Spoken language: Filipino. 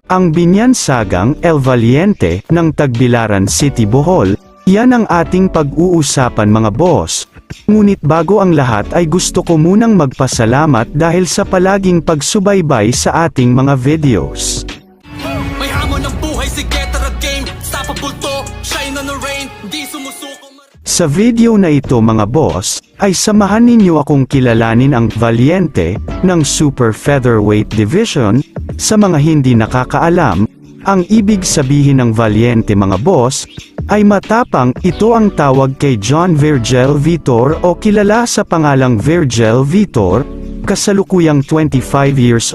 Ang binyansagang El Valiente ng Tagbilaran City, Bohol, yan ang ating pag-uusapan mga boss. Ngunit bago ang lahat ay gusto ko munang magpasalamat dahil sa palaging pagsubaybay sa ating mga videos. May hamon ng buhay, sige tara game. Stop a bulto, shine on the rain. Di sumusuko. Sa video na ito mga boss, ay samahan ninyo akong kilalanin ang Valiente ng Super Featherweight Division. Sa mga hindi nakakaalam, ang ibig sabihin ng Valiente mga boss, ay matapang. Ito ang tawag kay John Virgil Vitor o kilala sa pangalang Virgil Vitor, kasalukuyang 25 years